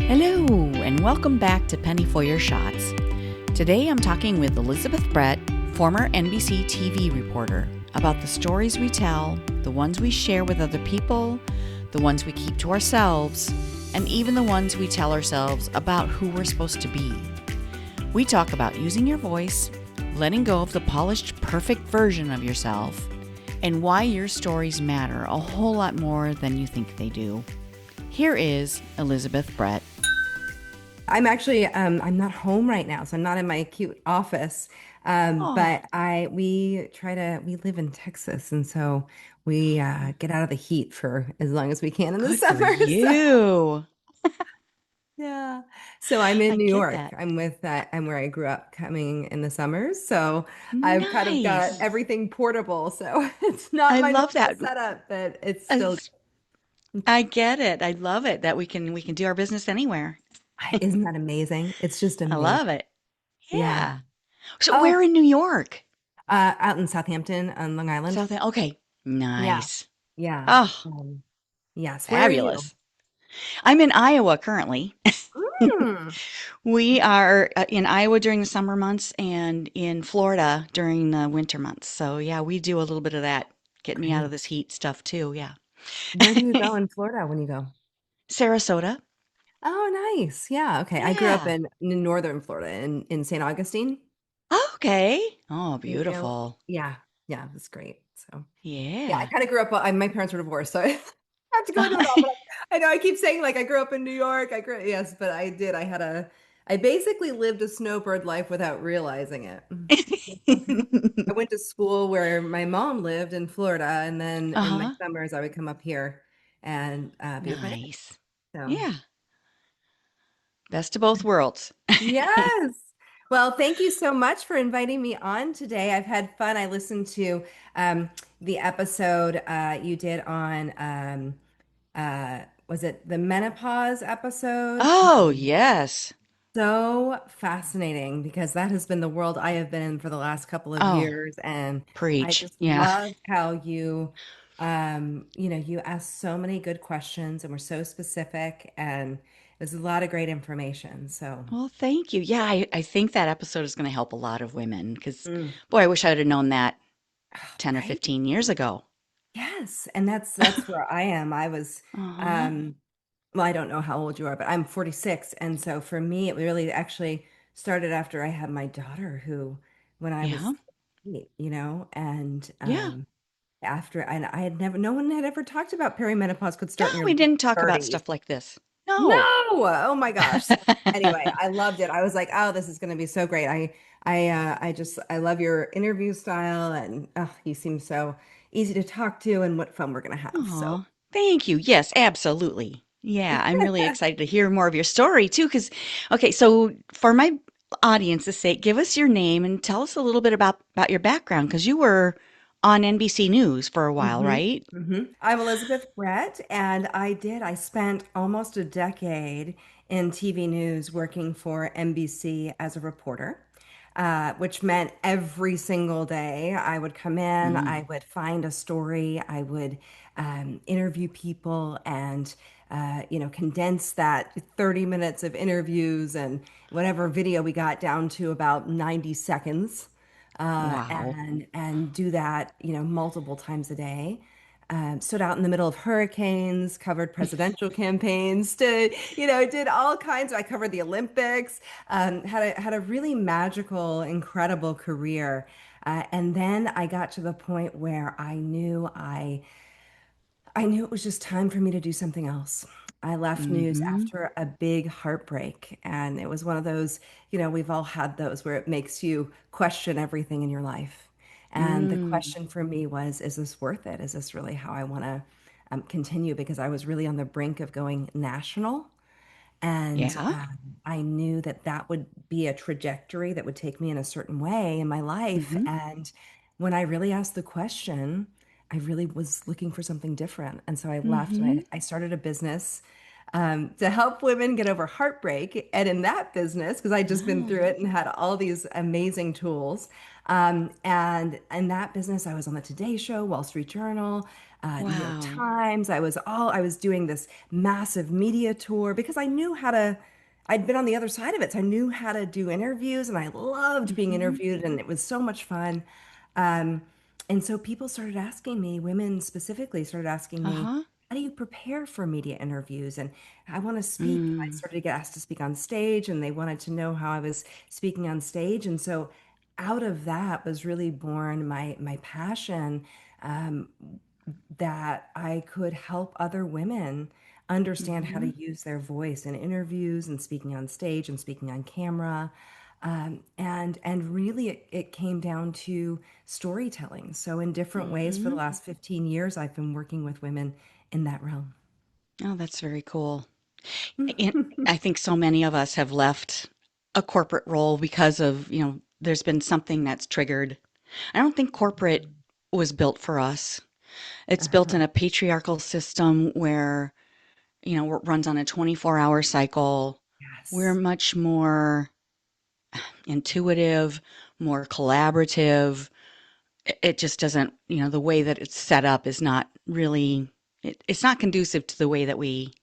Hello, and welcome back to Penny for Your Shots. Today I'm talking with Elizabeth Brett, former NBC TV reporter, about the stories we tell, the ones we share with other people, the ones we keep to ourselves, and even the ones we tell ourselves about who we're supposed to be. We talk about using your voice, letting go of the polished, perfect version of yourself, and why your stories matter a whole lot more than you think they do. Here is Elizabeth Brett. I'm actually I'm not home right now, so I'm not in my cute office. Oh, But we live in Texas, and so we get out of the heat for as long as we can in the good for summer. So you. yeah, so I'm in I New get York. that. I'm where I grew up, coming in the summers. So I've kind of got Nice. everything portable. So it's not I my love normal that. setup, but it's still. It's- I get it. I love it that we can do our business anywhere. Isn't that amazing? It's just I love amazing. it. Yeah. Yeah. So Oh, where in New York? out in Southampton on Long Island. South. Okay. Yeah. Nice. Yeah. Oh, Yes. Where are you? fabulous. I'm in Iowa currently. Mm. We are in Iowa during the summer months and in Florida during the winter months. So yeah, we do a little bit of that. Get me out of Great. this heat stuff too. Yeah. Where do you go in Florida when you go? Sarasota. Oh, nice. Yeah. Okay. I grew up Yeah. in northern Florida in St. Augustine. Okay. Oh, You know, beautiful. yeah. Yeah. It was great. So, yeah, I Yeah. kind of grew up, my parents were divorced, so I have to go into it all. But I know I keep saying like I grew up in New York. Yes, but I did. I basically lived a snowbird life without realizing it. I went to school where my mom lived in Florida, and then in my Uh-huh. summers I would come up here and be with my dad. Nice. So Yeah. Best of both worlds. yes. Well, thank you so much for inviting me on today. I've had fun. I listened to um, the episode you did on was it the menopause episode? Oh, yes. So fascinating because that has been the world I have been in for the last couple of Oh, years. And I preach. just Yeah. love how you ask so many good questions and were so specific, and there's a lot of great information. So, Well, thank you. Yeah, I think that episode is going to help a lot of women because, mm, boy, I wish I would have known that 10 or right? 15 years ago. Yes. And that's where I am. I was, Uh-huh. um, well, I don't know how old you are, but I'm 46. And so for me, it really actually started after I had my daughter, who, when I Yeah. was 8, and Yeah. after, and I had never, no one had ever talked about perimenopause could No, start in your we late didn't talk about 30s. stuff like this. No, No. oh my gosh. So anyway, I loved it. I was like, oh, this is going to be so great. I love your interview style, and you seem so easy to talk to, and what fun we're going to have. So. Oh, thank you. Yes, absolutely. Yeah, I'm really excited to hear more of your story too. Because, okay, so for my audience's sake, give us your name and tell us a little bit about your background because you were on NBC News for a while, hmm right? I'm Elizabeth Brett, and I spent almost a decade in TV news working for NBC as a reporter, which meant every single day I would come in, I Mm. would find a story, I would interview people, and condense that 30 minutes of interviews and whatever video we got down to about 90 seconds, Wow. and do that, multiple times a day. Stood out in the middle of hurricanes, covered presidential campaigns, did all kinds. I covered the Olympics. Had a really magical, incredible career, and then I got to the point where I knew it was just time for me to do something else. I left news Mm-hmm. after a big heartbreak, and it was one of those, we've all had those where it makes you question everything in your life. And the Mm. question for me was, is this worth it? Is this really how I want to continue? Because I was really on the brink of going national. And Yeah. I knew that that would be a trajectory that would take me in a certain way in my life. Mm-hmm. And when I really asked the question, I really was looking for something different. And so I left and Mm-hmm. I started a business to help women get over heartbreak. And in that business, because I'd just been through Oh, it and had all these amazing tools. And in that business, I was on the Today Show, Wall Street Journal, New York wow. Times. I was doing this massive media tour because I knew how to. I'd been on the other side of it, so I knew how to do interviews, and I loved being Hmm. interviewed, and it was so much fun. Um, and so people started asking me, women specifically started asking me, Uh-huh. how do you prepare for media interviews? And I want to speak. And I Mm. started to get asked to speak on stage, and they wanted to know how I was speaking on stage. And so out of that was really born my passion, um, that I could help other women understand how to Hmm. use their voice in interviews and speaking on stage and speaking on camera. And really it came down to storytelling. So in different ways for the Hmm. last 15 years, I've been working with women in that realm. Oh, that's very cool. And I think so many of us have left a corporate role because of, there's been something that's triggered. I don't think corporate was built for us. It's built in Uh-huh. a patriarchal system where, it runs on a 24-hour cycle. We're Yes. much more intuitive, more collaborative. It just doesn't, the way that it's set up is not really, it's not conducive to the way that we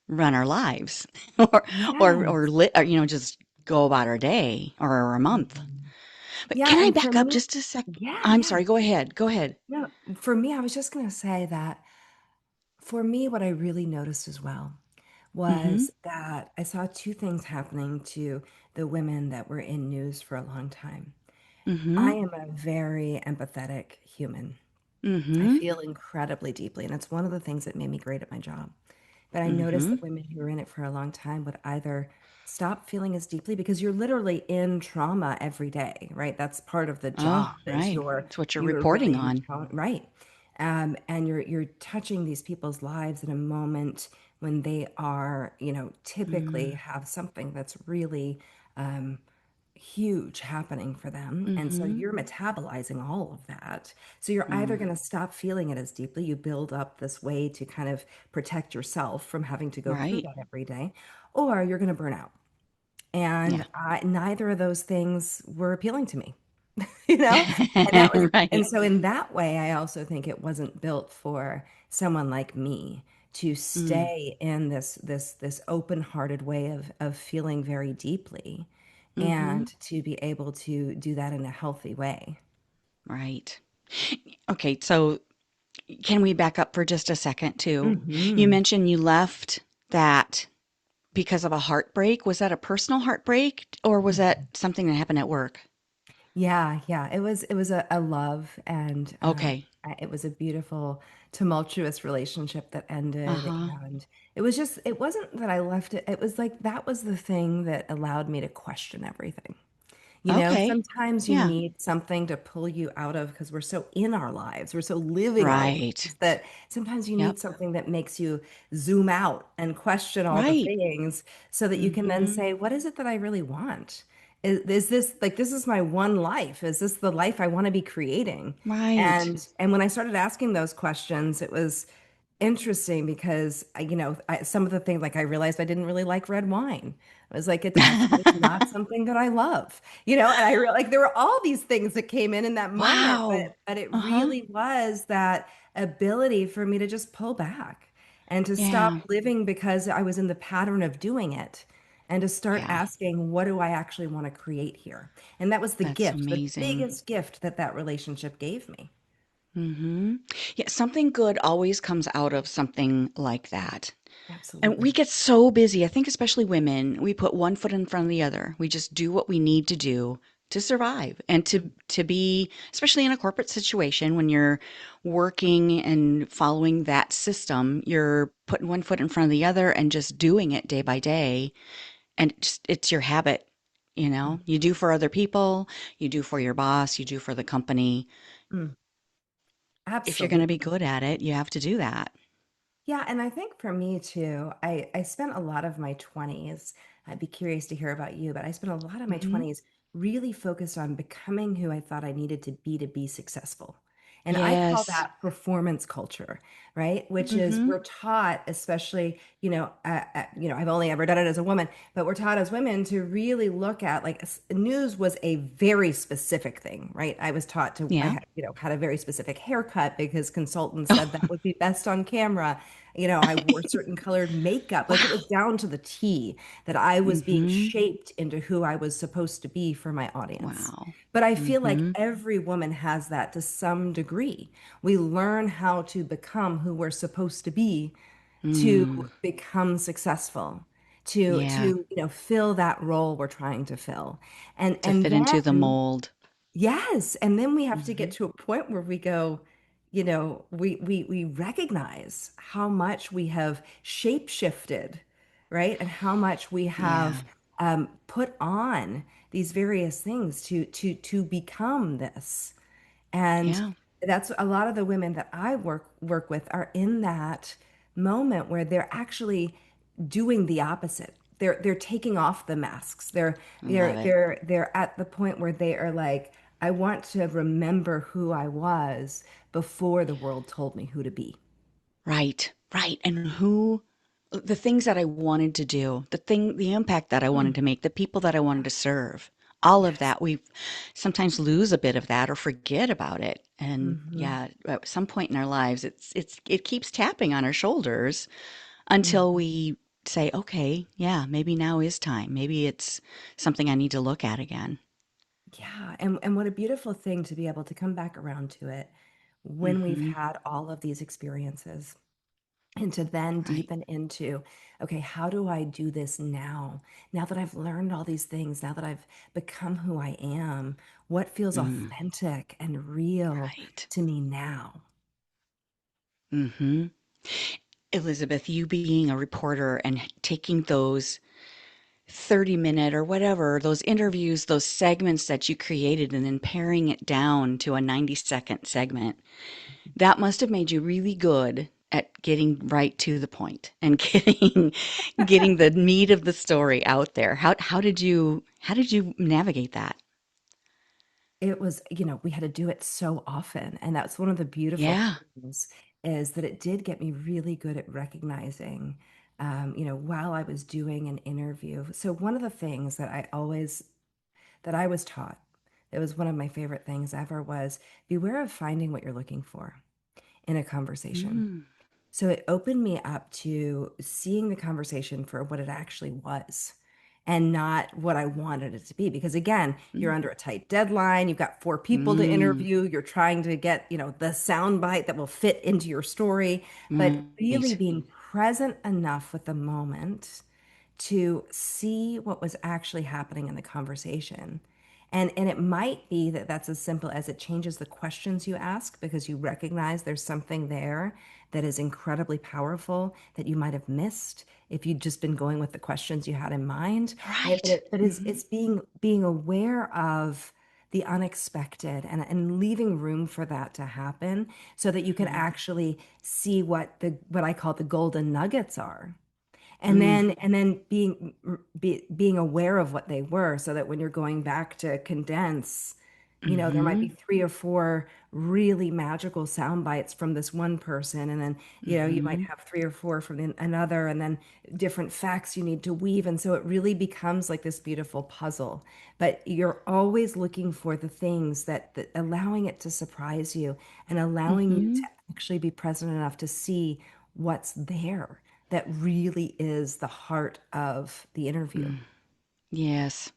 run our lives or Yes. just go about our day or our month. Mhm. But Yeah, can I and for back up me, just a sec? yeah, I'm yeah. sorry, go ahead. Go ahead. No, for me, I was just going to say that for me, what I really noticed as well Mhm. was that I saw two things happening to the women that were in news for a long time. I Mhm. am a very empathetic human. I Mhm. feel incredibly deeply, and it's one of the things that made me great at my job. But I noticed Mhm. that women who were in it for a long time would either stop feeling as deeply because you're literally in trauma every day, right? That's part of the Oh, job is right. It's what you're you're reporting really in on. trauma, right? And you're touching these people's lives in a moment when they are, typically Mm. have something that's really um, huge happening for them. And so Mhm. you're metabolizing all of that. So you're either Mm. going to stop feeling it as deeply, you build up this way to kind of protect yourself from having to go through Right. that every day, or you're going to burn out. Yeah. And neither of those things were appealing to me, you know? And that was, and Right. so in that way, I also think it wasn't built for someone like me to Mm. stay in this open-hearted way of feeling very deeply and Mhm. to be able to do that in a healthy way. Right. Okay, so can we back up for just a second too? You Hmm. mentioned you left that because of a heartbreak. Was that a personal heartbreak or was that something that happened at work? Yeah, yeah. It was a love, and Okay. it was a beautiful, tumultuous relationship that ended. Uh-huh. And it wasn't that I left it. It was like that was the thing that allowed me to question everything. Okay. Sometimes you Yeah. need something to pull you out of because we're so in our lives, we're so living our Right. lives that sometimes you Yep. need something that makes you zoom out and question all the Right. things so that you can then Mhm. say, what is it that I really want? Is this like this is my one life? Is this the life I want to be creating? Right. And when I started asking those questions, it was interesting because some of the things like I realized I didn't really like red wine. I was like, it's actually not something that I love, and I like there were all these things that came in that moment, Wow. but it Uh-huh. really was that ability for me to just pull back and to stop Yeah. living because I was in the pattern of doing it and to start Yeah. asking, what do I actually want to create here? And that was That's the amazing. biggest gift that that relationship gave me. Mhm. Yeah, something good always comes out of something like that. And we Absolutely. get so busy. I think especially women, we put one foot in front of the other. We just do what we need to do to survive and to be, especially in a corporate situation when you're working and following that system, you're putting one foot in front of the other and just doing it day by day. And it's your habit, you know. You do for other people, you do for your boss, you do for the company. Mm, If you're going to be absolutely. good at it, you have to do that. Yeah, and I think for me too, I spent a lot of my 20s. I'd be curious to hear about you, but I spent a lot of my Hmm. 20s really focused on becoming who I thought I needed to be successful. And I call Yes. that performance culture, right? Which is Mm-hmm. we're taught, especially, I've only ever done it as a woman, but we're taught as women to really look at like news was a very specific thing, right? I was taught to, I Yeah. had, had a very specific haircut because consultants said that would be best on camera. I wore certain colored makeup. Like it was Wow. down to the T that I was being Mm-hmm. shaped into who I was supposed to be for my audience. Wow. But I feel like Mm-hmm. every woman has that to some degree. We learn how to become who we're supposed to be to Mm. become successful, to Yeah. fill that role we're trying to fill. And To and fit into the then mold. yes, and then we have to Mm-hmm. get to a point where we go, we recognize how much we have shape shifted, right? And how much we Yeah. have put on these various things to become this. And Yeah. that's a lot of the women that I work with are in that moment where they're actually doing the opposite. They're taking off the masks. They're Love they're it. they're they're at the point where they are like, I want to remember who I was before the world told me who to be. Right. Right. And the things that I wanted to do, the impact that I wanted Mm. to make, the people that I wanted to serve, all of Yes. that, we sometimes lose a bit of that or forget about it. And Hmm. yeah, at some point in our lives, it keeps tapping on our shoulders until we say, okay, yeah, maybe now is time. Maybe it's something I need to look at again. Yeah, and what a beautiful thing to be able to come back around to it when we've Hmm. had all of these experiences. And to then Right. deepen into, okay, how do I do this now? Now that I've learned all these things, now that I've become who I am, what feels Mm, authentic and real right. to me now? Hmm. Elizabeth, you being a reporter and taking those 30-minute or whatever, those interviews, those segments that you created, and then paring it down to a 90-second segment, that must have made you really good at getting right to the point and getting the meat of the story out there. How did you navigate that? It was, we had to do it so often. And that's one of the beautiful Yeah. things is that it did get me really good at recognizing, while I was doing an interview. So one of the things that I was taught, it was one of my favorite things ever was beware of finding what you're looking for in a conversation. Mm, So it opened me up to seeing the conversation for what it actually was and not what I wanted it to be. Because again, you're mm, under a tight deadline, you've got four people to mm. interview, you're trying to get, the sound bite that will fit into your story, but really Right. being present enough with the moment to see what was actually happening in the conversation. And it might be that that's as simple as it changes the questions you ask because you recognize there's something there that is incredibly powerful that you might have missed if you'd just been going with the questions you had in mind, right? But Right. it but Hmm. it's being aware of the unexpected and leaving room for that to happen so that you can Hmm. actually see what I call the golden nuggets are and Mm, then being aware of what they were so that when you're going back to condense, there might be hmm. three or four really magical sound bites from this one person, and then you might Hmm. have three or four from another, and then different facts you need to weave, and so it really becomes like this beautiful puzzle. But you're always looking for the things that allowing it to surprise you and allowing you to Hmm. actually be present enough to see what's there that really is the heart of the interview. Mm. Yes.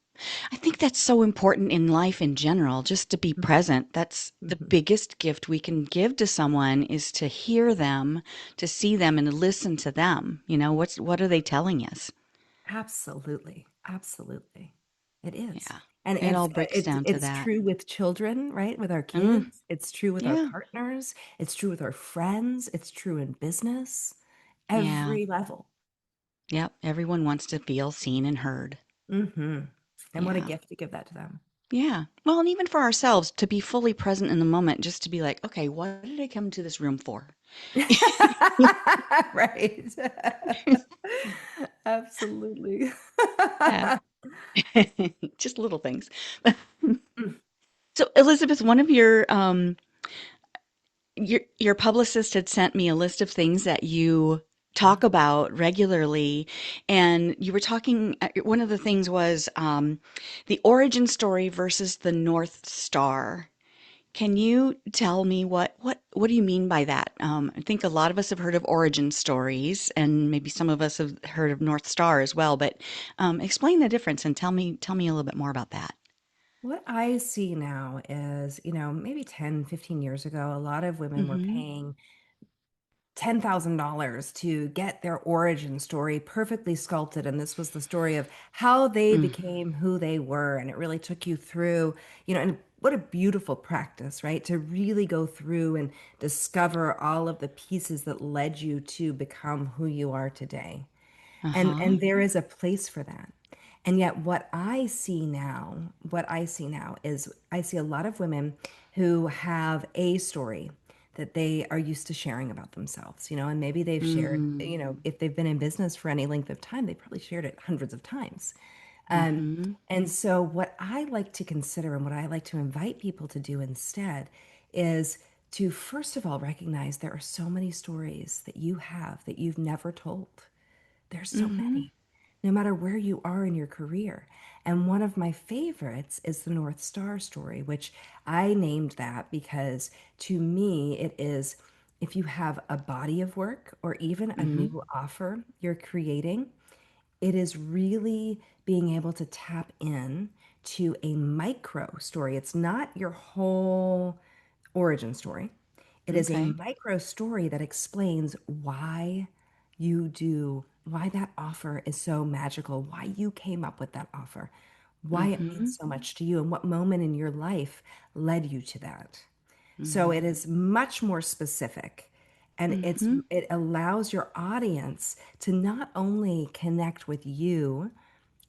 I think that's so important in life in general, just to be present. That's the Mhm. biggest gift we can give to someone is to hear them, to see them and to listen to them. What are they telling us? Absolutely. Absolutely. It is. Yeah. And It it's all breaks it's down to it's that. true with children, right? With our Mm, kids. It's true with our yeah. partners. It's true with our friends. It's true in business. Yeah. Every level. Yep. Everyone wants to feel seen and heard. Hmm. And what a Yeah. gift to give that to them. Yeah. Well, and even for ourselves to be fully present in the moment, just to be like, okay, what did I come to this room for? Right. Absolutely. Yeah. Just little things. So, Elizabeth, one of your your publicist had sent me a list of things that you Yeah. talk about regularly, and you were talking. One of the things was the origin story versus the North Star. Can you tell me what do you mean by that? I think a lot of us have heard of origin stories, and maybe some of us have heard of North Star as well. But explain the difference and tell me a little bit more about that. What I see now is, maybe 10, 15 years ago, a lot of women were Mm-hmm. paying $10,000 to get their origin story perfectly sculpted. And this was the story of how they Mm, became who they were. And it really took you through, and what a beautiful practice, right? To really go through and discover all of the pieces that led you to become who you are today. uh-huh. And there is a place for that. And yet what I see now is I see a lot of women who have a story that they are used to sharing about themselves, and maybe they've shared, Mm, if they've been in business for any length of time, they probably shared it hundreds of times. Um, mm-hmm. and so, what I like to consider and what I like to invite people to do instead is to first of all recognize there are so many stories that you have that you've never told. There's so Mm-hmm. many, no matter where you are in your career. And one of my favorites is the North Star story, which I named that because to me, it is if you have a body of work or even a Mm-hmm. new offer you're creating, it is really being able to tap in to a micro story. It's not your whole origin story. It is a Okay. micro story that explains why that offer is so magical, why you came up with that offer, why it Mm-hmm. means so much to you, and what moment in your life led you to that. So Mm-hmm. it is much more specific, and Mm-hmm. it allows your audience to not only connect with you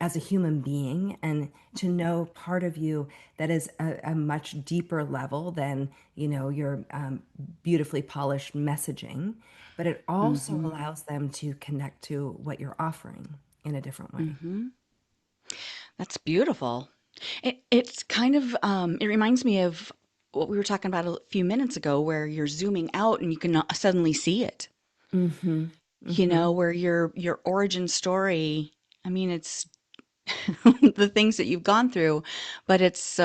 as a human being and to know part of you that is a much deeper level than your beautifully polished messaging, but it also Mm-hmm. allows them to connect to what you're offering in a different way. Mm-hmm. That's beautiful. It's kind of it reminds me of what we were talking about a few minutes ago, where you're zooming out and you can suddenly see it. Mm-hmm. Mm-hmm. Where your origin story, I mean, it's the things that you've gone through, but it's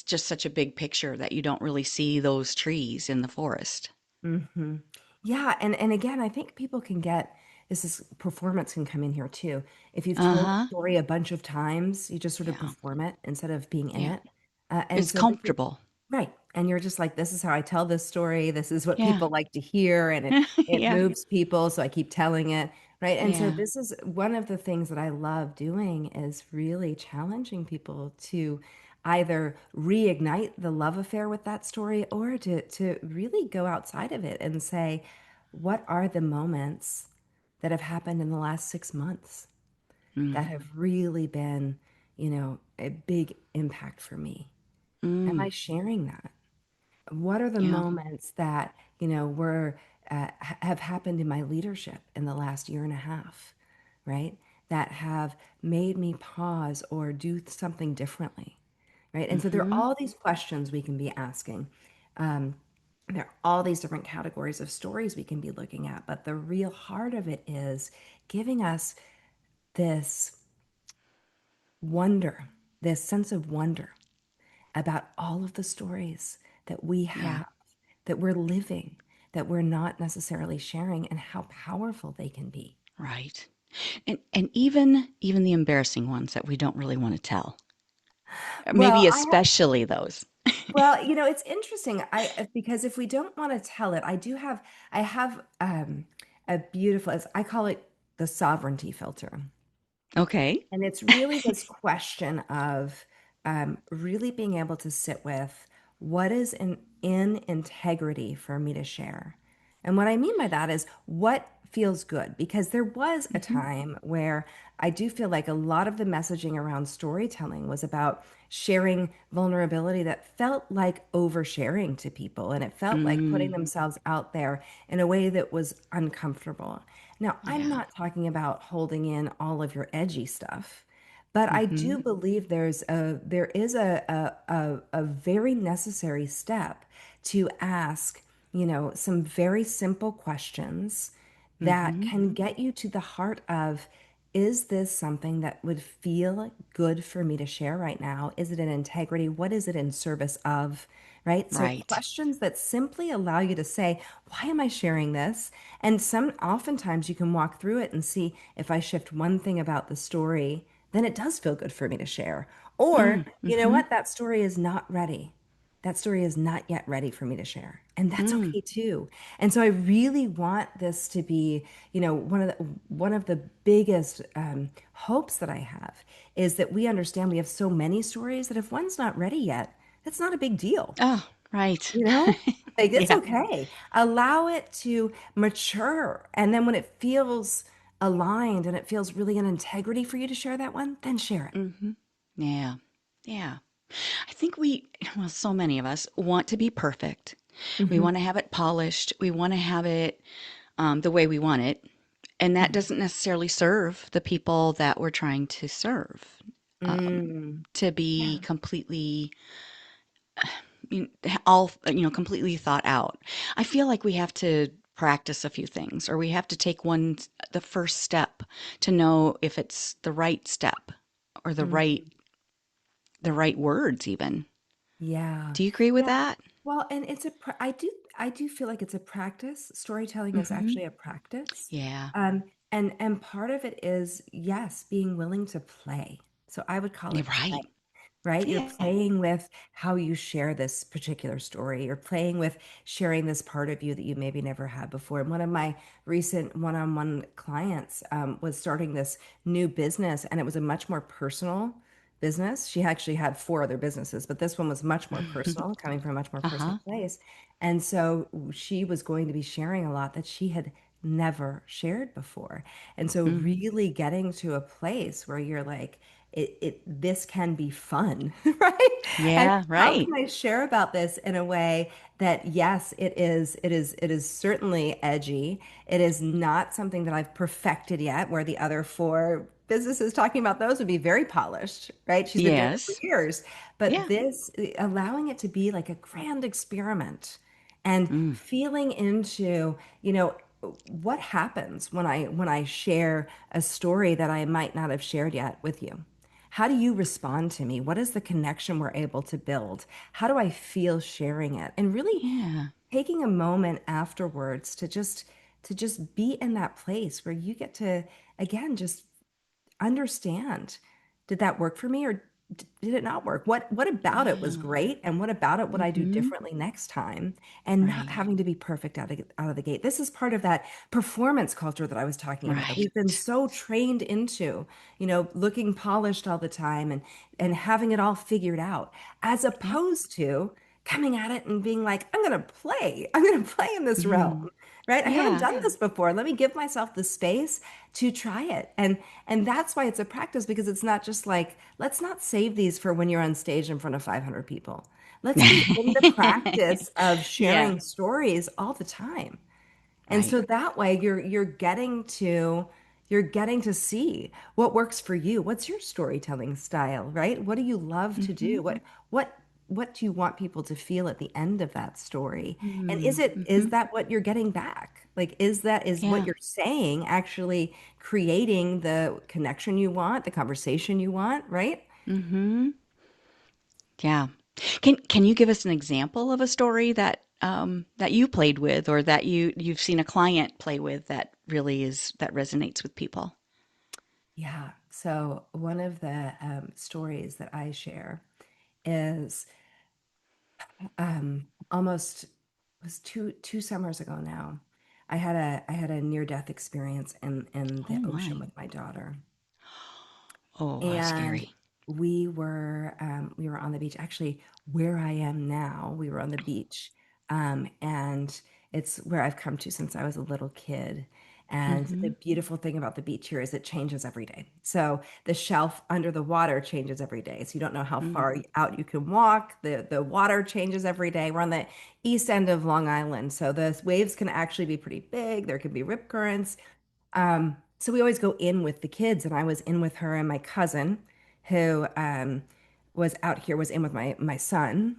just such a big picture that you don't really see those trees in the forest. Hmm. Yeah, and again, I think people can get this is performance can come in here too. If you've told a Uh-huh. story a bunch of times, you just sort of Yeah. perform it instead of being in Yeah. it. And It's so this is comfortable. right. And you're just like, this is how I tell this story. This is what Yeah. people like to hear, and it Yeah. moves people, so I keep telling it. Right. And so Yeah. this is one of the things that I love doing is really challenging people to either reignite the love affair with that story or to really go outside of it and say, what are the moments that have happened in the last 6 months that Mm. have really been, a big impact for me? Am I Mm. sharing that? What are the Yeah. moments that, were have happened in my leadership in the last year and a half, right? That have made me pause or do something differently, right? And so there are Mm-hmm. all these questions we can be asking. Um, there are all these different categories of stories we can be looking at, but the real heart of it is giving us this wonder, this sense of wonder about all of the stories that we Yeah. have, that we're living, that we're not necessarily sharing, and how powerful they can be. Right. And even the embarrassing ones that we don't really want to tell. Or Well, maybe I have, especially those. well, it's interesting. Because if we don't want to tell it, I have a beautiful, as I call it, the sovereignty filter. Okay. And it's really this question of really being able to sit with what is in integrity for me to share. And what I mean by that is what feels good. Because there was a Mhm. time where I do feel like a lot of the messaging around storytelling was about sharing vulnerability that felt like oversharing to people. And it felt like putting Mm. themselves out there in a way that was uncomfortable. Now, I'm Yeah. not talking about holding in all of your edgy stuff, but I do Mhm. believe there is a very necessary step to ask, some very simple questions that Mm-hmm. can get you to the heart of, is this something that would feel good for me to share right now? Is it in integrity? What is it in service of? Right? So Right. questions that simply allow you to say, why am I sharing this? And oftentimes you can walk through it and see, if I shift one thing about the story, then it does feel good for me to share. Or, you know Mm-hmm. what? That story is not ready. That story is not yet ready for me to share. And that's Mm. okay too. And so I really want this to be, one of the biggest hopes that I have is that we understand we have so many stories that if one's not ready yet, that's not a big deal. Oh, right. You know, like it's Yeah. okay. Allow it to mature. And then when it feels aligned and it feels really in integrity for you to share that one, then share it. Mm-hmm. Yeah. Yeah. I think well, so many of us want to be perfect. We Mhm. want to have it polished. We want to have it the way we want it. And that doesn't necessarily serve the people that we're trying to serve. Mm. To be Yeah. completely, all, completely thought out. I feel like we have to practice a few things, or we have to take the first step to know if it's the right step or Mm. the right words even. Yeah. Do you agree with Yeah. that? Well, and I do feel like it's a practice. Storytelling is Mm-hmm. actually a practice. Yeah. And part of it is, yes, being willing to play. So I would call You're it play. right. Right? You're Yeah. playing with how you share this particular story. You're playing with sharing this part of you that you maybe never had before. And one of my recent one-on-one clients was starting this new business, and it was a much more personal business. She actually had four other businesses, but this one was much more personal, coming from a much more personal Uh-huh. place. And so she was going to be sharing a lot that she had never shared before. And so Mm. really getting to a place where you're like, this can be fun, right? And Yeah, how right. can I share about this in a way that, yes, it is certainly edgy. It is not something that I've perfected yet, where the other four businesses talking about those would be very polished, right? She's been doing it for Yes. years. But Yeah. this, allowing it to be like a grand experiment and Mm. feeling into, what happens when I share a story that I might not have shared yet with you. How do you respond to me? What is the connection we're able to build? How do I feel sharing it? And really Yeah. taking a moment afterwards to just be in that place where you get to, again, just understand, did that work for me, or did it not work? What about it was Yeah. great, and what about it would I do Mm-hmm. differently next time? And not Right. having to be perfect out of the gate. This is part of that performance culture that I was talking about. We've been Right. so trained into, looking polished all the time and having it all figured out, as Yep. opposed to coming at it and being like, I'm gonna play. I'm gonna play in this realm. Mm. Right? I haven't Yeah. done this before. Let me give myself the space to try it. And that's why it's a practice, because it's not just like, let's not save these for when you're on stage in front of 500 people. Let's be in the practice of Yeah. sharing stories all the time. And Right. so that way you're getting to see what works for you. What's your storytelling style, right? What do you love to do? Mm-hmm. What do you want people to feel at the end of that story? And is it Mm-hmm. is that what you're getting back? Like, is what Yeah. you're saying actually creating the connection you want, the conversation you want, right? Mm-hmm. Yeah. Can you give us an example of a story that you played with, or that you've seen a client play with, that resonates with people? Yeah. So one of the stories that I share is almost, it was two summers ago now. I had a near death experience in Oh the ocean my. with my daughter, Oh, how and scary. we were on the beach. Actually, where I am now, we were on the beach, and it's where I've come to since I was a little kid. And the Mm-hmm. beautiful thing about the beach here is it changes every day. So the shelf under the water changes every day. So you don't know how Mm. far out you can walk. The water changes every day. We're on the east end of Long Island, so the waves can actually be pretty big. There can be rip currents. So we always go in with the kids, and I was in with her and my cousin, who was out here, was in with my son.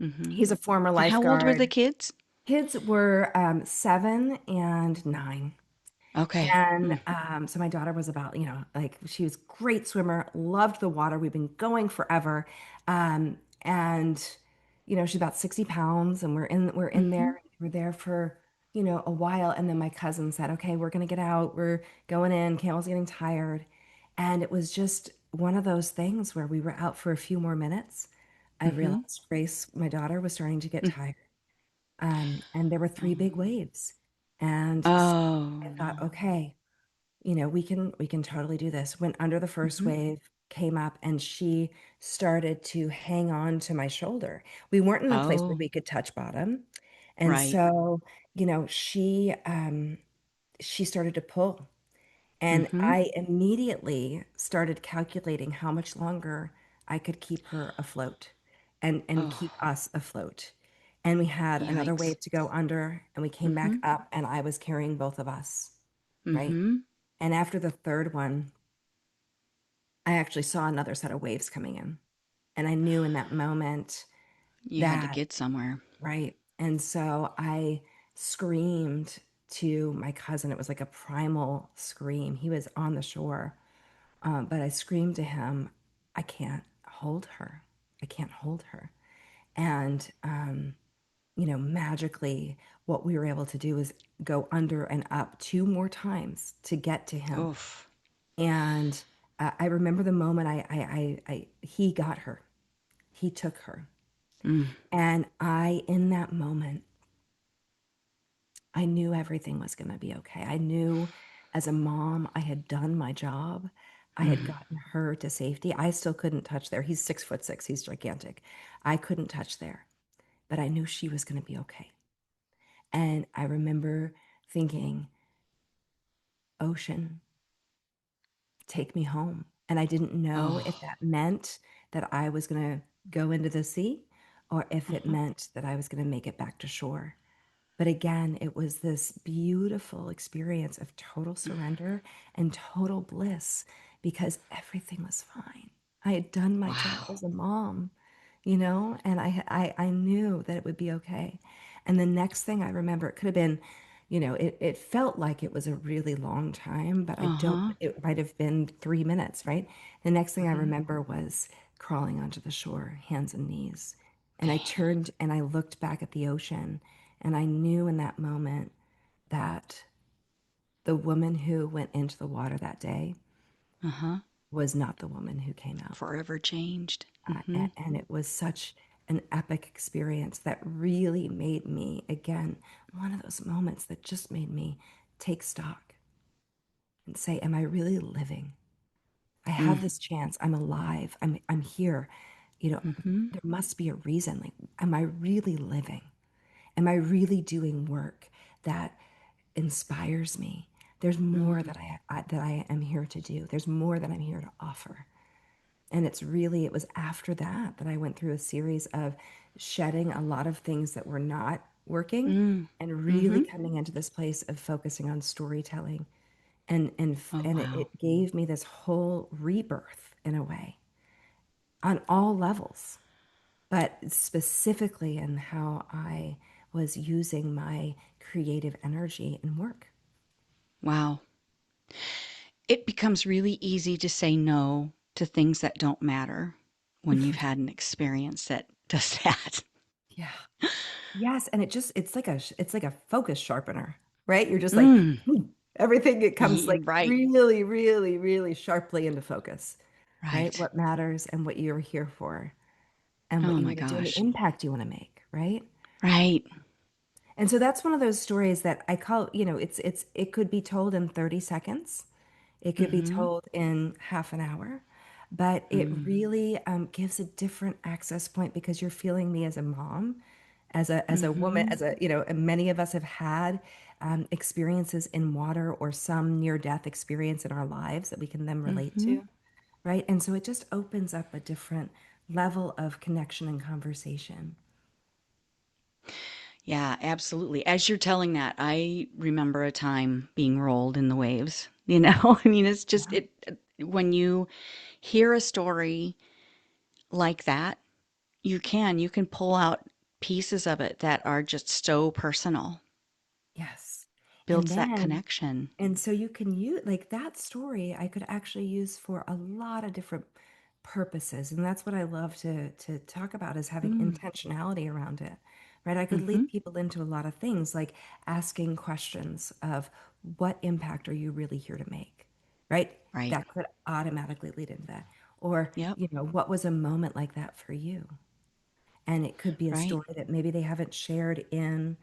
Mm-hmm. He's a former And how old were the lifeguard. kids? Kids were 7 and 9. Okay. And so my daughter was about, like she was a great swimmer, loved the water. We've been going forever. And she's about 60 pounds and we're in Mm-hmm. there. We're there for, a while. And then my cousin said, okay, we're gonna get out. We're going in. Camel's getting tired. And it was just one of those things where we were out for a few more minutes. I Mm-hmm. realized Grace, my daughter, was starting to get tired. And there were three big waves. And so Oh I thought, no. okay, we can totally do this. Went under the first Mm-hmm. wave, came up, and she started to hang on to my shoulder. We weren't in a place where Oh, we could touch bottom. And right. so, she started to pull. And Mm-hmm. I immediately started calculating how much longer I could keep her afloat and Oh, keep us afloat. And we had another yikes. wave to go under, and we came Mm-hmm. back up, and I was carrying both of us, right? Mm-hmm. And after the third one, I actually saw another set of waves coming in. And I knew in that moment You had to that, get somewhere. right. And so I screamed to my cousin. It was like a primal scream. He was on the shore. But I screamed to him, I can't hold her. I can't hold her. And, magically, what we were able to do is go under and up two more times to get to him. Oof. And I remember the moment he got her, he took her. Mm. And in that moment, I knew everything was going to be okay. I knew as a mom, I had done my job. I had Mm. gotten her to safety. I still couldn't touch there. He's 6'6". He's gigantic. I couldn't touch there, but I knew she was going to be okay. And I remember thinking, ocean, take me home. And I didn't know Oh. if that meant that I was going to go into the sea or if it Uh-huh. meant that I was going to make it back to shore. But again, it was this beautiful experience of total surrender and total bliss because everything was fine. I had done my job Wow. as a mom, and I knew that it would be okay. And the next thing I remember, it could have been, it felt like it was a really long time, but I don't, Uh-huh. it might have been 3 minutes, right? The next thing I Mm-hmm. remember was crawling onto the shore, hands and knees. And I Dang. turned and I looked back at the ocean, and I knew in that moment that the woman who went into the water that day Uh-huh. was not the woman who came out. Forever changed. Mm-hmm. And it was such an epic experience that really made me, again, one of those moments that just made me take stock and say, am I really living? I Mm. have this chance. I'm alive. I'm here. You know, Mm-hmm. there must be a reason. Like, am I really living? Am I really doing work that inspires me? There's more Mm. that I am here to do. There's more that I'm here to offer. And it was after that that I went through a series of shedding a lot of things that were not working Mm. and Mm-hmm. really coming into this place of focusing on storytelling. Oh And wow. it gave me this whole rebirth in a way on all levels, but specifically in how I was using my creative energy in work. Wow. It becomes really easy to say no to things that don't matter when you've had an experience that does that. Yeah. Yes, and it's like a focus sharpener, right? You're just like Mm. everything it comes like Right. really, really, really sharply into focus, right? Right. What matters and what you're here for and what Oh you my want to do and the gosh. impact you want to make, right? Right. And so that's one of those stories that I call, it could be told in 30 seconds. It could be Mm-hmm. told in half an hour, but it Mm. really gives a different access point because you're feeling me as a mom, as a woman, Mm-hmm. and many of us have had experiences in water or some near-death experience in our lives that we can then relate Mm-hmm. to, right? And so it just opens up a different level of connection and conversation. Yeah, absolutely. As you're telling that, I remember a time being rolled in the waves. I mean, it's just when you hear a story like that, you can pull out pieces of it that are just so personal. Yes. And Builds that then, connection. and so you can use like that story I could actually use for a lot of different purposes. And that's what I love to talk about is having Mm, intentionality around it. Right? I could mhm. lead people into a lot of things like asking questions of what impact are you really here to make? Right? Right. That could automatically lead into that. Or, Yep. what was a moment like that for you? And it could be a Right. story that maybe they haven't shared in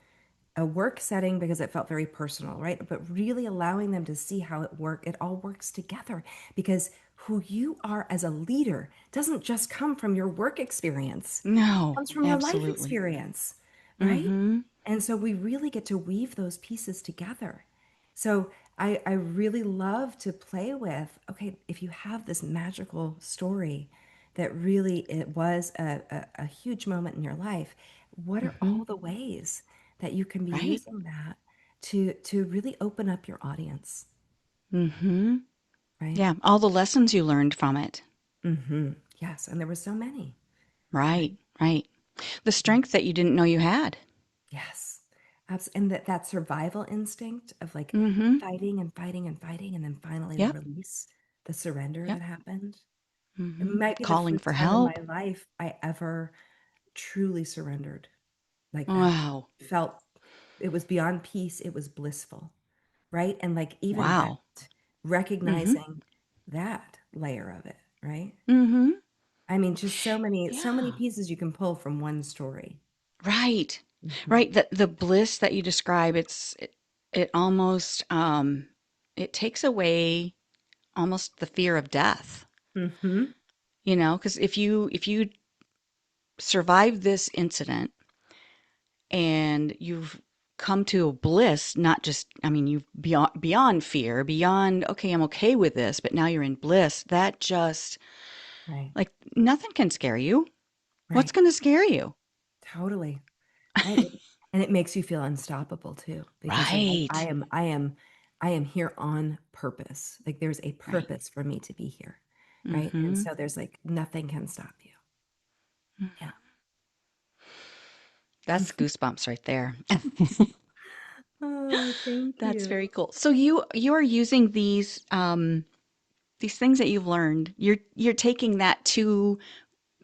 a work setting because it felt very personal, right? But really allowing them to see how it all works together because who you are as a leader doesn't just come from your work experience. It No, comes from your life absolutely. experience, right? Mhm. And so we really get to weave those pieces together. So I really love to play with, okay, if you have this magical story that really it was a huge moment in your life, what are Mhm. all the ways that you can be Right. using that to really open up your audience, Mhm. right? Yeah, all the lessons you learned from it. Yes, and there were so many, Right. right? Right. The strength that you didn't know you had. Yes. And that survival instinct of like Mhm. fighting and fighting and fighting, and then finally the Yep. release, the surrender Yep. that happened. It Mhm. might be the Calling first for time in my help. life I ever truly surrendered like that. Wow. Felt it was beyond peace, it was blissful, right? And like even that, Wow. Mhm. recognizing that layer of it, right? Mhm. I mean, just so many Yeah. pieces you can pull from one story. Right. Hmm. Right. The bliss that you describe, it almost it takes away almost the fear of death. Hmm. Because if you survive this incident and you've come to a bliss, not just, I mean, you've beyond fear, beyond, okay, I'm okay with this, but now you're in bliss. That just Right, like nothing can scare you. What's right. going to scare you? Totally. Right. And it makes you feel unstoppable too, because you're like, I Right. am, I am, I am here on purpose. Like there's a Right. purpose for me to be here. Right. And Mm-hmm. so there's like nothing can stop you. Yeah. That's goosebumps right there. Oh, thank That's you. very cool. So you are using these things that you've learned. You're taking that to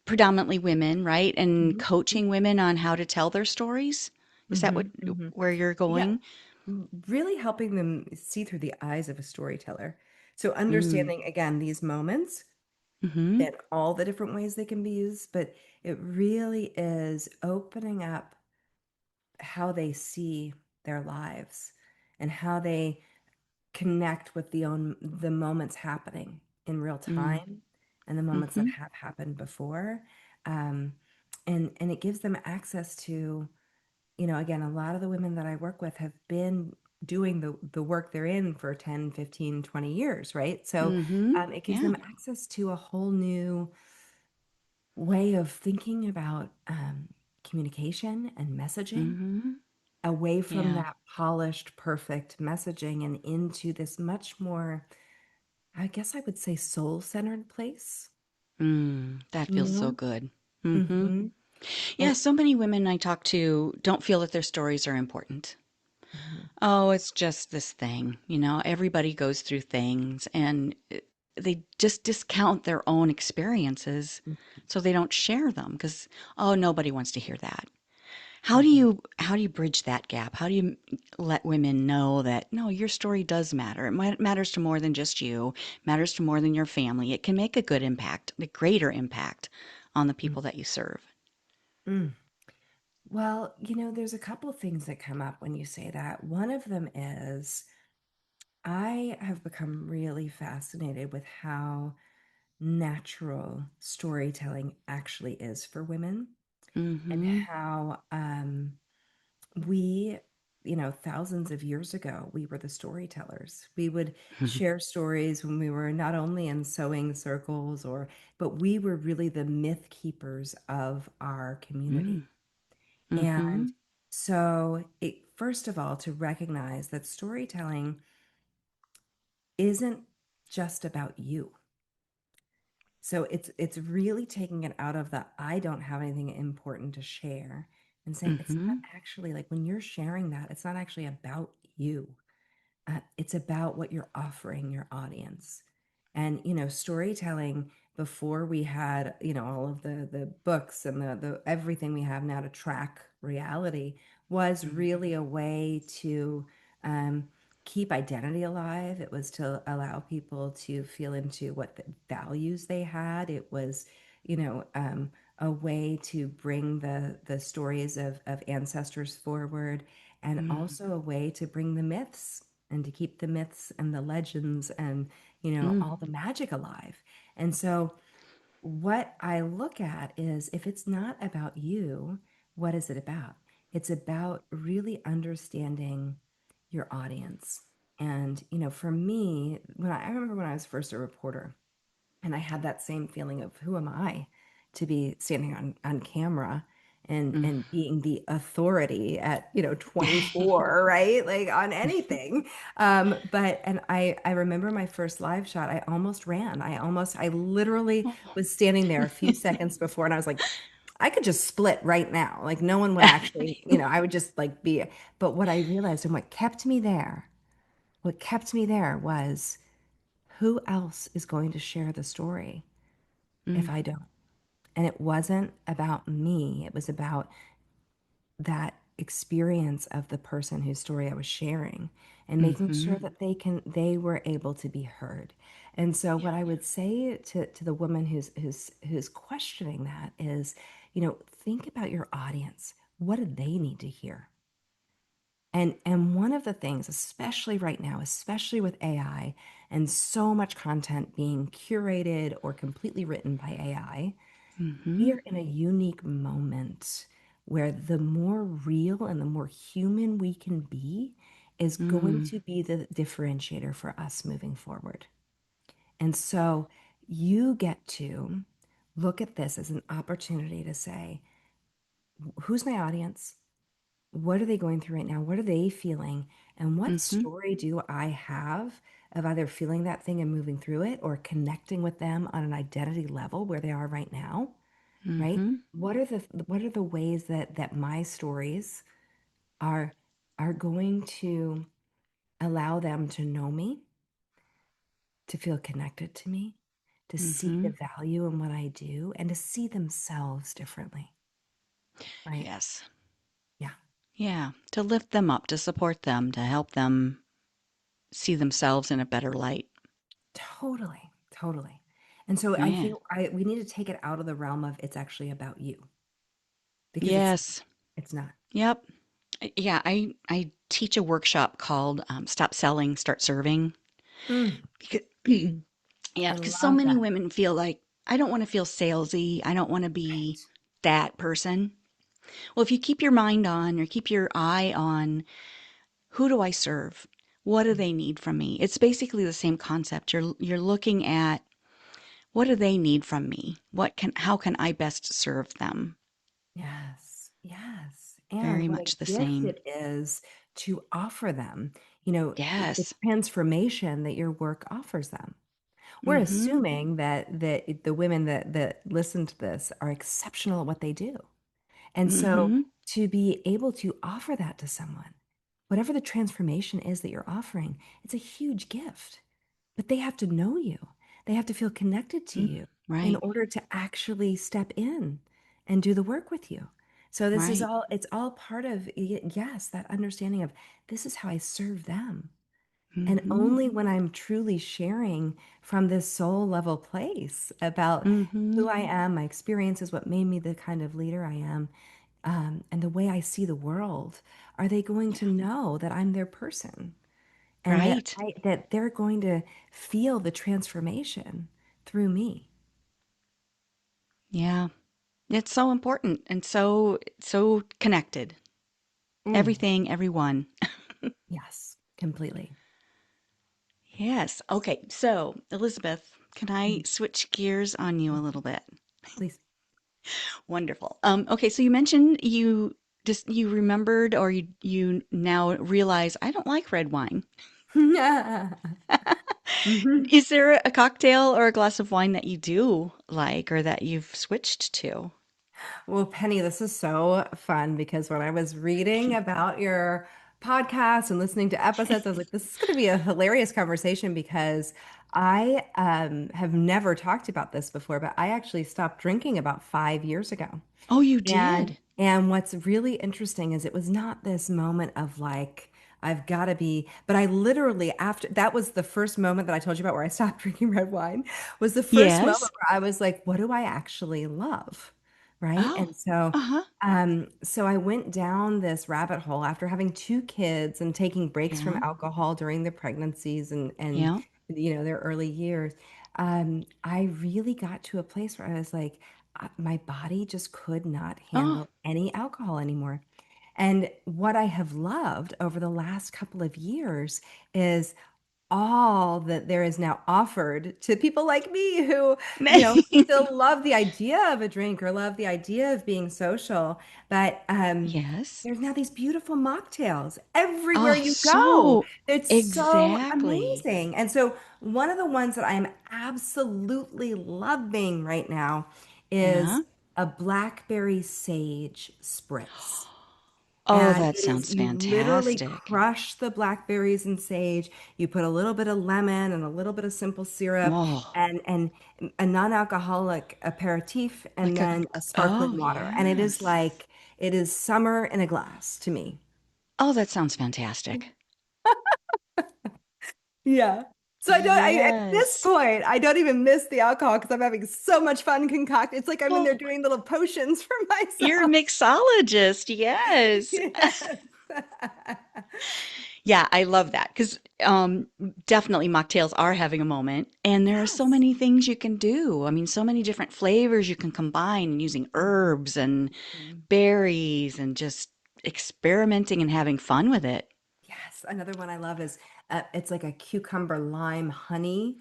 predominantly women, right? And Hmm. coaching women on how to tell their stories. Is that Hmm. what Hmm. where you're Yeah. going? Really helping them see through the eyes of a storyteller. So Mm. understanding again these moments Mm-hmm. and all the different ways they can be used, but it really is opening up how they see their lives and how they connect with the moments happening in real Mm. time and the moments that Mm-hmm. have happened before. Um, and it gives them access to, again, a lot of the women that I work with have been doing the work they're in for 10, 15, 20 years, right? So Mm-hmm. it gives Yeah. them access to a whole new way of thinking about communication and messaging Mm-hmm. away from Yeah. that polished, perfect messaging and into this much more, I guess I would say, soul-centered place, That you feels so know? good. Mm-hmm. Mm-hmm. Yeah, And so many women I talk to don't feel that their stories are important. mhm, Oh, it's just this thing. Everybody goes through things and they just discount their own experiences so they don't share them because, oh, nobody wants to hear that. How do mhm, you how do you bridge that gap? How do you let women know that no, your story does matter. Matters to more than just you, matters to more than your family. It can make a good impact, a greater impact on the mm, people that you serve. mm. Well, there's a couple of things that come up when you say that. One of them is I have become really fascinated with how natural storytelling actually is for women and Mhm. how we, thousands of years ago, we were the storytellers. We would share stories when we were not only in sewing circles but we were really the myth keepers of our community. Mm. And Mhm. so, first of all, to recognize that storytelling isn't just about you. So it's really taking it out of the I don't have anything important to share and saying it's not Mm-hmm. actually like when you're sharing that, it's not actually about you. It's about what you're offering your audience. And, storytelling before we had, all of the books and the everything we have now to track reality was really a way to um, keep identity alive. It was to allow people to feel into what the values they had. It was, a way to bring the stories of ancestors forward, and also a way to bring the myths and to keep the myths and the legends and Mm-hmm. all the magic alive. And so what I look at is if it's not about you, what is it about? It's about really understanding your audience. And for me, I remember when I was first a reporter, and I had that same feeling of who am I to be standing on camera and being the authority at 24, right? Like on anything. But and I remember my first live shot, I almost ran. I literally was standing there a few seconds before, and I was like, I could just split right now. Like no one would actually, I would just like be. But what I realized and what kept me there was who else is going to share the story if I don't? And it wasn't about me, it was about that experience of the person whose story I was sharing and making Mm-hmm. sure that they were able to be heard. And so Yeah. what I would say to the woman who's questioning that is, think about your audience. What do they need to hear? And one of the things, especially right now, especially with AI and so much content being curated or completely written by AI, we Mm-hmm. are in a unique moment where the more real and the more human we can be is going Mm. to be the differentiator for us moving forward. And so you get to look at this as an opportunity to say, who's my audience? What are they going through right now? What are they feeling? And what Mm-hmm. story do I have of either feeling that thing and moving through it or connecting with them on an identity level where they are right now? Right? Mm-hmm. What are the ways that my stories are are going to allow them to know me, to feel connected to me, to see Mm-hmm. the value in what I do, and to see themselves differently, right? Yes. Yeah, Yeah. To lift them up, to support them, to help them see themselves in a better light. totally, totally. And so I Yeah. think we need to take it out of the realm of it's actually about you because Yes. it's not. Yep. Yeah. I teach a workshop called Stop Selling, Start Serving. Mm, Because, yeah, I because so love many that. women feel like, I don't want to feel salesy. I don't want to be Right. that person. Well, if you keep your mind on or keep your eye on who do I serve? What do Yeah. they need from me? It's basically the same concept. You're looking at what do they need from me? How can I best serve them? Yes, yes. Very And what a much the gift same. it is to offer them, the Yes. transformation that your work offers them. We're Mm-hmm. assuming that the women that listen to this are exceptional at what they do. And so Mm-hmm. to be able to offer that to someone, whatever the transformation is that you're offering, it's a huge gift. But they have to know you. They have to feel connected to Mm, you in right. order to actually step in and do the work with you. So this is Right. all, it's all part of, yes, that understanding of this is how I serve them. And Mm-hmm. only when I'm truly sharing from this soul level place about Mm-hmm. who I am, my experiences, what made me the kind of leader I am, and the way I see the world, are they going Yeah. to know that I'm their person and that Right. that they're going to feel the transformation through me. Yeah. It's so important and so connected. Mm, Everything, everyone. yes, completely. Yes. Okay. So, Elizabeth, can I Mm, switch gears on you a little bit? please. Wonderful. Okay, so you mentioned you remembered or you now realize I don't like red wine. Hmm. Is there a cocktail or a glass of wine that you do like or that you've switched to? Well, Penny, this is so fun because when I was reading about your podcast and listening to episodes, I was like, this is going to be a hilarious conversation because I have never talked about this before, but I actually stopped drinking about 5 years ago. Oh, you And did? and what's really interesting is it was not this moment of like I've got to be, but I literally after that was the first moment that I told you about where I stopped drinking red wine was the first moment Yes. where I was like, what do I actually love? Right? Oh, And so uh-huh. so I went down this rabbit hole after having two kids and taking breaks from Yeah. alcohol during the pregnancies and Yeah. their early years. I really got to a place where I was like, my body just could not Oh, handle any alcohol anymore. And what I have loved over the last couple of years is all that there is now offered to people like me who, still love the idea of a drink or love the idea of being social. But yes. there's now these beautiful mocktails everywhere Oh, you go. so It's so exactly. amazing. And so one of the ones that I'm absolutely loving right now Yeah. is a blackberry sage spritz. Oh, And that it is, sounds you literally fantastic. crush the blackberries and sage. You put a little bit of lemon and a little bit of simple syrup Oh, and a non-alcoholic aperitif and like a, then a sparkling oh, water. And it is yes. like, it is summer in a glass to me. Oh, that sounds fantastic. Yeah. So at this Yes. point, I don't even miss the alcohol because I'm having so much fun concocting. It's like I'm in there Oh, doing little potions for you're a myself. mixologist. Yes. Yes. Yeah, I love that because definitely mocktails are having a moment, and there are so Yes. many things you can do. I mean, so many different flavors you can combine using herbs and Mhm. berries and just experimenting and having fun with it. Yes, another one I love is it's like a cucumber lime honey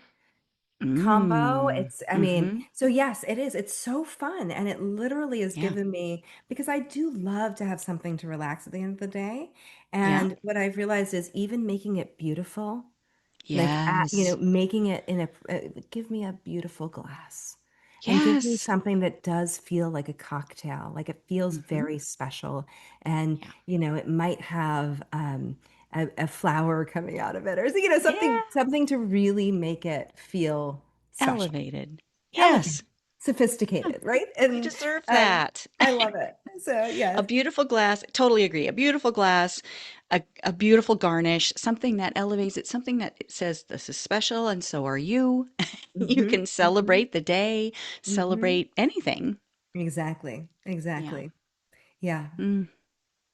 combo. Mm. It's, I mean, Mm-hmm. so yes, it is. It's so fun. And it literally has Yeah. given me, because I do love to have something to relax at the end of the day. Yeah. And what I've realized is even making it beautiful, like, Yes. making it in give me a beautiful glass and give me Yes. something that does feel like a cocktail, like it feels Mm-hmm. very special. And, Yeah. it might have a flower coming out of it or, Yeah. something to really make it feel special, Elevated. elegant, Yes. sophisticated, right? You And deserve um, that. I love it. So, A yes. beautiful glass, totally agree. A beautiful glass, a beautiful garnish, something that elevates it, something that it says, this is special, and so are you. You Hmm. can Hmm. celebrate the day, Hmm. celebrate anything. Exactly. Yeah. Exactly. Yeah. Mm,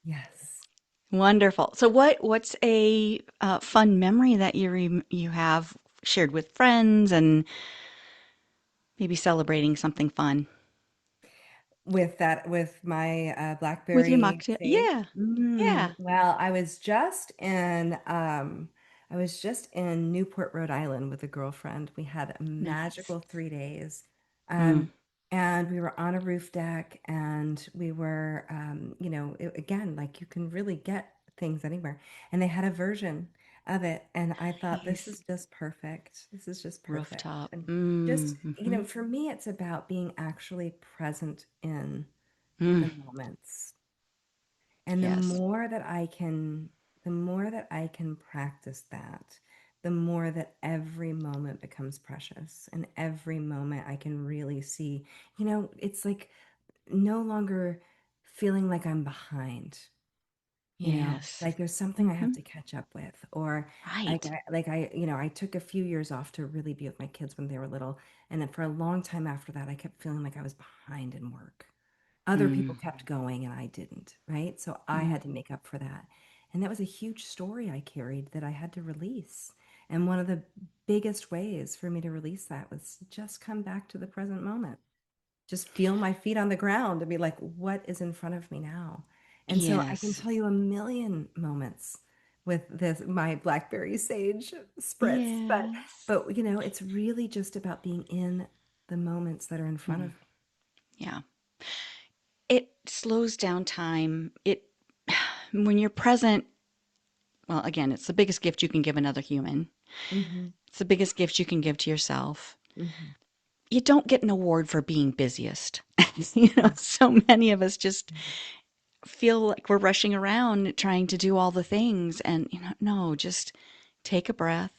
Yes. wonderful. So what's a fun memory that you have shared with friends and maybe celebrating something fun With my with your blackberry mocktail? sage. Yeah. Yeah. Well, I was just in Newport, Rhode Island with a girlfriend. We had a Nice. magical 3 days. Mm, Um, and we were on a roof deck and we were again, like you can really get things anywhere. And they had a version of it. And I thought this nice. is just perfect. This is just perfect. Rooftop. And just, Mm-hmm. for me, it's about being actually present in Mm, the moments. And yes. the more that I can practice that, the more that every moment becomes precious. And every moment I can really see, it's like no longer feeling like I'm behind. Yes. Like there's something I have Mm-hmm. to catch up with, or Right. I took a few years off to really be with my kids when they were little, and then for a long time after that, I kept feeling like I was behind in work. Other people Mm, kept going and I didn't, right? So I mm, had to make up for that. And that was a huge story I carried that I had to release. And one of the biggest ways for me to release that was just come back to the present moment. Just feel my feet on the ground and be like, what is in front of me now? And so I can yes. tell you a million moments with my blackberry sage spritz, Yes. but it's really just about being in the moments that are in front of Mm, me. yeah. It slows down time. It when you're present, well, again, it's the biggest gift you can give another human. Hmm. It's the biggest gift you can give to yourself. Hmm. you don't get an award for being busiest. Yeah. So many of us just feel like we're rushing around trying to do all the things. And, no, just take a breath,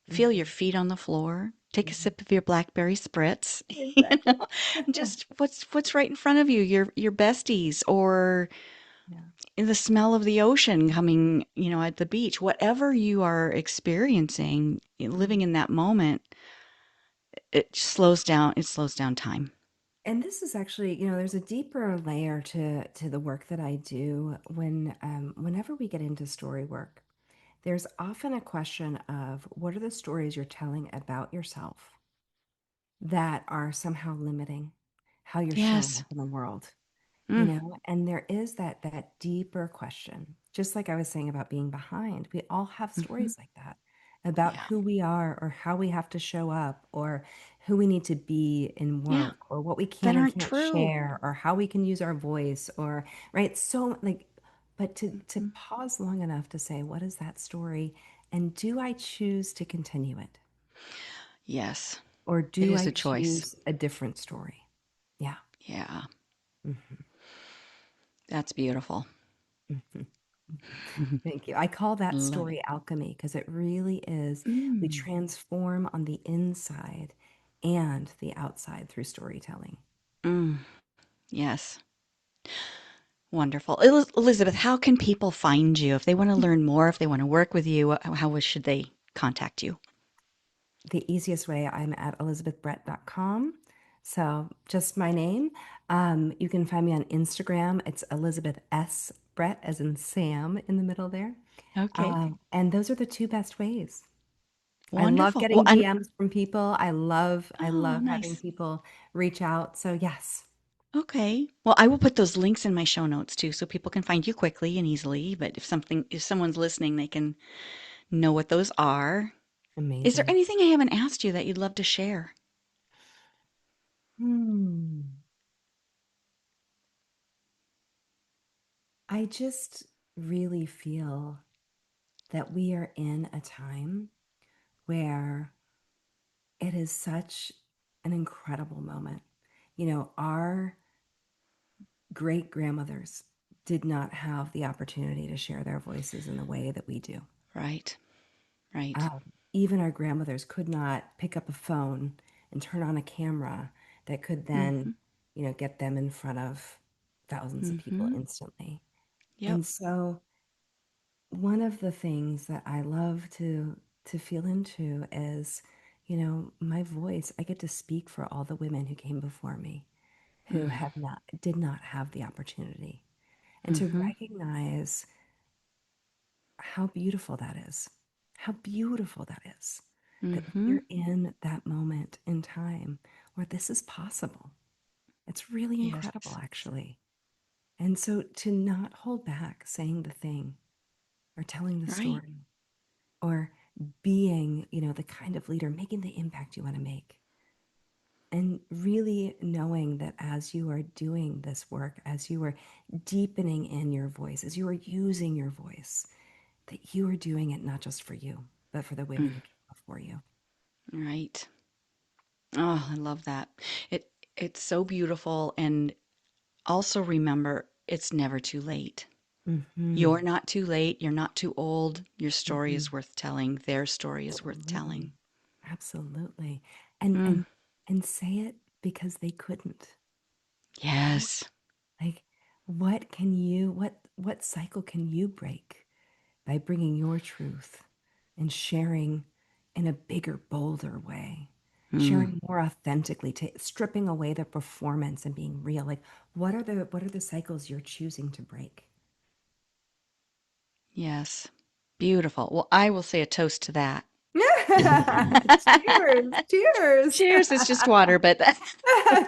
feel your Mhm. feet on the floor, take a Mhm. sip of your blackberry spritz, Exactly. just what's right in front of you, your besties, or Yeah. the smell of the ocean coming, at the beach, whatever you are experiencing, living Mhm. in that moment, it slows down time. And this is actually, there's a deeper layer to the work that I do whenever we get into story work. There's often a question of what are the stories you're telling about yourself that are somehow limiting how you're showing Yes. up in the world, Mm, and there is that deeper question, just like I was saying about being behind. We all have hmm. stories like that about Yeah. who we are or how we have to show up or who we need to be in Yeah. work or what we That can and aren't can't true. share or how we can use our voice or right. So like, but to Mhm. pause long enough to say, what is that story, and do I choose to continue it, Yes. or It do is I a choice. choose a different story? Yeah. Yeah. Mhm. That's beautiful. Mhm. Thank you. I call that Love it. story alchemy because it really is. We Mm. transform on the inside and the outside through storytelling. Mm. Yes. Wonderful. Elizabeth, how can people find you if they want to learn more, if they want to work with you? How should they contact you? The easiest way, I'm at elizabethbrett.com. So just my name. You can find me on Instagram. It's Elizabeth S. Brett, as in Sam in the middle there. Okay. And those are the two best ways. I love Wonderful. Well, getting I'm DMs from people. I Oh, love having nice. people reach out. So yes, Okay. Well, I will put those links in my show notes too, so people can find you quickly and easily. But if someone's listening, they can know what those are. Is there amazing. anything I haven't asked you that you'd love to share? Hmm. I just really feel that we are in a time where it is such an incredible moment. Our great grandmothers did not have the opportunity to share their voices in the way that we do. Right. Right. Um, Even our grandmothers could not pick up a phone and turn on a camera that could then, Mm-hmm. get them in front of thousands of people Mm-hmm. instantly. Yep. And so one of the things that I love to feel into is, my voice. I get to speak for all the women who came before me who Mm. have not did not have the opportunity, and to Mm-hmm. recognize how beautiful that is. How beautiful that is that Mm-hmm. we're in that moment in time where this is possible. It's really Yes. incredible, actually. And so to not hold back saying the thing or telling the Right. story or being, the kind of leader, making the impact you want to make. And really knowing that as you are doing this work, as you are deepening in your voice, as you are using your voice, that you are doing it not just for you, but for the women Mm. who came before you. Right. Oh, I love that. It's so beautiful. And also remember, it's never too late. Hmm. You're not too late. You're not too old. Your story Hmm. is worth telling. Their story is worth telling. Absolutely. Absolutely. And Mm. and and say it because they couldn't, right? Yes. Like what cycle can you break by bringing your truth and sharing in a bigger, bolder way, Mm. sharing more authentically, stripping away the performance and being real. Like, what are the cycles you're choosing to break? Yes. Beautiful. Well, I will say a toast to that. Cheers! Cheers! Cheers. It's just water, but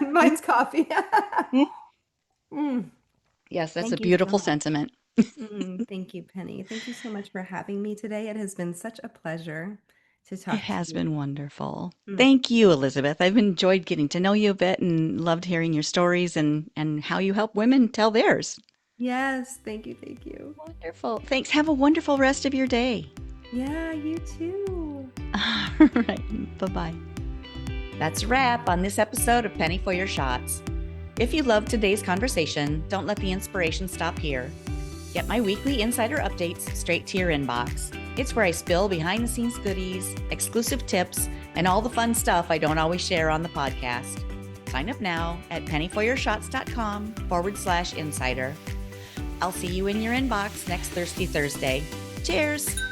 Mine's coffee. Mm, yes, that's a thank you so beautiful much. sentiment. Thank you, Penny. Thank you so much for having me today. It has been such a pleasure to It talk to has you. been wonderful. Mm, Thank you, Elizabeth. I've enjoyed getting to know you a bit and loved hearing your stories and how you help women tell theirs. yes, thank you, thank you. Wonderful. Thanks. Have a wonderful rest of your day. Yeah, you too. All right. Bye bye. That's a wrap on this episode of Penny for Your Shots. If you loved today's conversation, don't let the inspiration stop here. Get my weekly insider updates straight to your inbox. It's where I spill behind the scenes goodies, exclusive tips, and all the fun stuff I don't always share on the podcast. Sign up now at pennyforyourshots.com/insider. I'll see you in your inbox next Thirsty Thursday. Cheers!